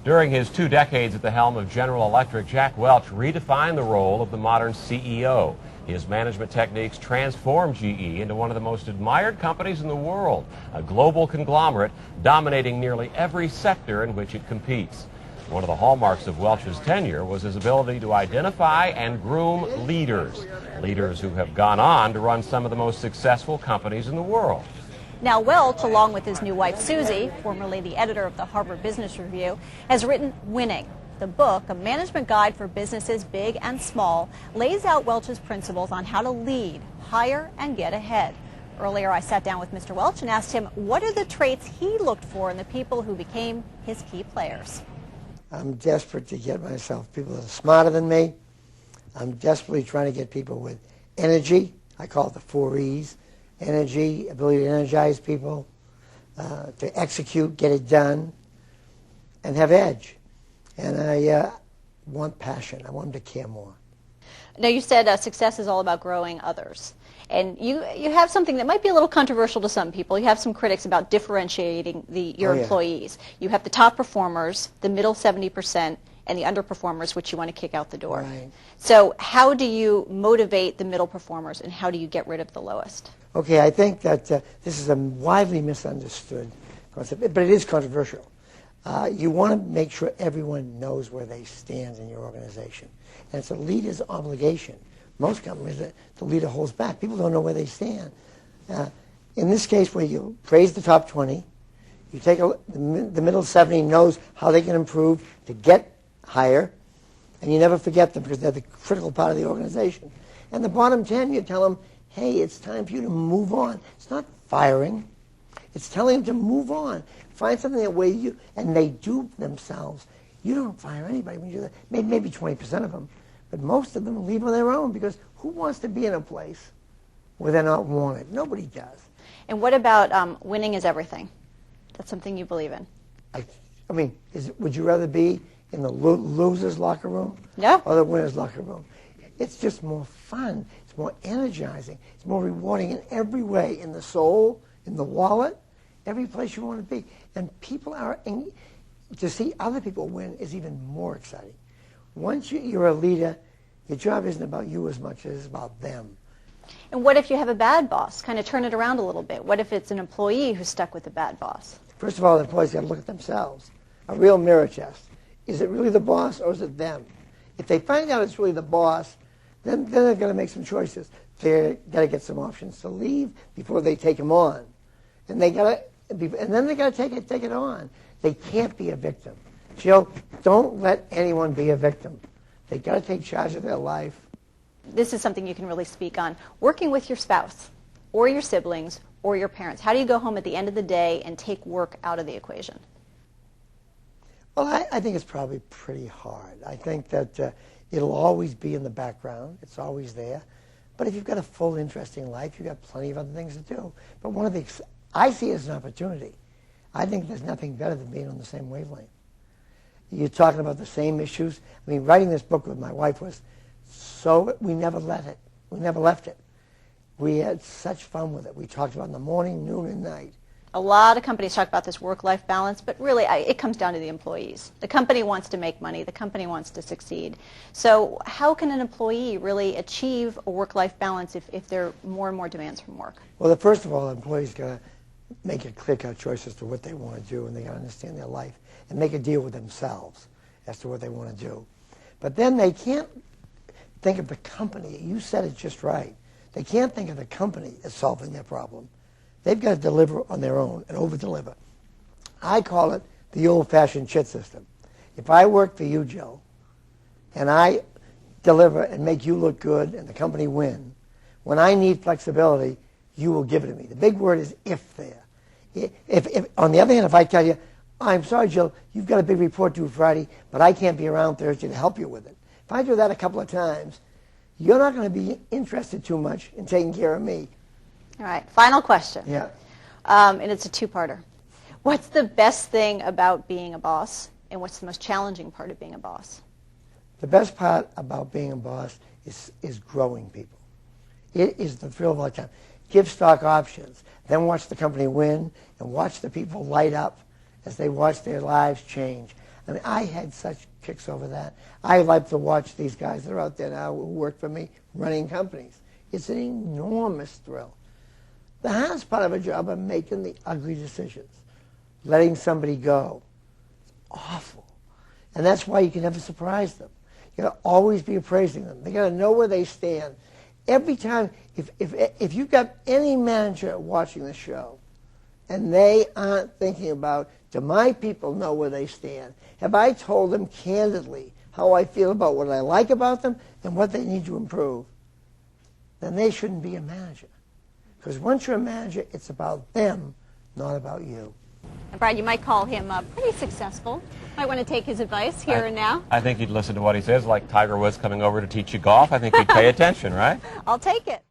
During his 2 decades at the helm of General Electric, Jack Welch redefined the role of the modern CEO. His management techniques transformed GE into one of the most admired companies in the world, a global conglomerate dominating nearly every sector in which it competes. One of the hallmarks of Welch's tenure was his ability to identify and groom leaders who have gone on to run some of the most successful companies in the world. Now, Welch, along with his new wife, Susie, formerly the editor of the Harvard Business Review, has written Winning. The book, a management guide for businesses big and small, lays out Welch's principles on how to lead, hire, and get ahead. Earlier, I sat down with Mr. Welch and asked him what are the traits he looked for in the people who became his key players. I'm desperate to get myself people that are smarter than me. I'm desperately trying to get people with energy. I call it the 4 E's. Energy, ability to energize people, to execute, get it done, and have edge. And I want passion. I want them to care more. Now, you said success is all about growing others. And you have something that might be a little controversial to some people. You have some critics about differentiating your employees. You have the top performers, the middle 70%, and the underperformers, which you want to kick out the door. Right. So how do you motivate the middle performers, and how do you get rid of the lowest? Okay, I think that this is a widely misunderstood concept, but it is controversial. You want to make sure everyone knows where they stand in your organization. And it's a leader's obligation. Most companies, the leader holds back. People don't know where they stand. In this case, where you praise the top 20, you take the middle 70 knows how they can improve to get higher, and you never forget them because they're the critical part of the organization. And the bottom 10, you tell them, hey, it's time for you to move on. It's not firing. It's telling them to move on. Find something that way you, and they do themselves. You don't fire anybody when you do that. Maybe 20% of them. But most of them leave on their own because who wants to be in a place where they're not wanted? Nobody does. And what about winning is everything? That's something you believe in. I mean, would you rather be in the loser's locker room No. or the winner's locker room? It's just more fun. It's more energizing. It's more rewarding in every way, in the soul, in the wallet, every place you want to be. And people to see other people win is even more exciting. Once you're a leader, your job isn't about you as much as it's about them. And what if you have a bad boss? Kind of turn it around a little bit. What if it's an employee who's stuck with a bad boss? First of all, the employees got to look at themselves. A real mirror test. Is it really the boss or is it them? If they find out it's really the boss, then they're going to make some choices. They've got to get some options to leave before they take them on. And then they got to take it on. They can't be a victim. Jill, don't let anyone be a victim. They got to take charge of their life. This is something you can really speak on. Working with your spouse or your siblings or your parents, how do you go home at the end of the day and take work out of the equation? Well, I think it's probably pretty hard. I think that it'll always be in the background. It's always there. But if you've got a full, interesting life, you've got plenty of other things to do. But I see it as an opportunity. I think there's nothing better than being on the same wavelength. You're talking about the same issues. I mean, writing this book with my wife was we never left it. We had such fun with it. We talked about it in the morning, noon, and night. A lot of companies talk about this work-life balance, but really it comes down to the employees. The company wants to make money. The company wants to succeed. So how can an employee really achieve a work-life balance if there are more and more demands from work? Well, first of all, employees got to make a clear-cut choice as to what they want to do, and they got to understand their life and make a deal with themselves as to what they want to do. But then they can't think of the company. You said it just right. They can't think of the company as solving their problem. They've got to deliver on their own and over-deliver. I call it the old-fashioned chit system. If I work for you, Jill, and I deliver and make you look good and the company win, when I need flexibility, you will give it to me. The big word is if there. If on the other hand, if I tell you, I'm sorry, Jill, you've got a big report due Friday, but I can't be around Thursday to help you with it. If I do that a couple of times, you're not going to be interested too much in taking care of me. All right, final question. Yeah. And it's a two-parter. What's the best thing about being a boss, and what's the most challenging part of being a boss? The best part about being a boss is growing people. It is the thrill of all time. Give stock options, then watch the company win, and watch the people light up as they watch their lives change. I mean, I had such kicks over that. I like to watch these guys that are out there now who work for me running companies. It's an enormous thrill. The hardest part of a job is making the ugly decisions, letting somebody go. It's awful. And that's why you can never surprise them. You got to always be appraising them. They got to know where they stand. Every time, if you've got any manager watching the show, and they aren't thinking about, do my people know where they stand? Have I told them candidly how I feel about what I like about them and what they need to improve? Then they shouldn't be a manager. Because once you're a manager, it's about them, not about you. And Brad, you might call him pretty successful. Might want to take his advice here and now. I think you'd listen to what he says, like Tiger Woods coming over to teach you golf. I think you'd pay attention, right? I'll take it.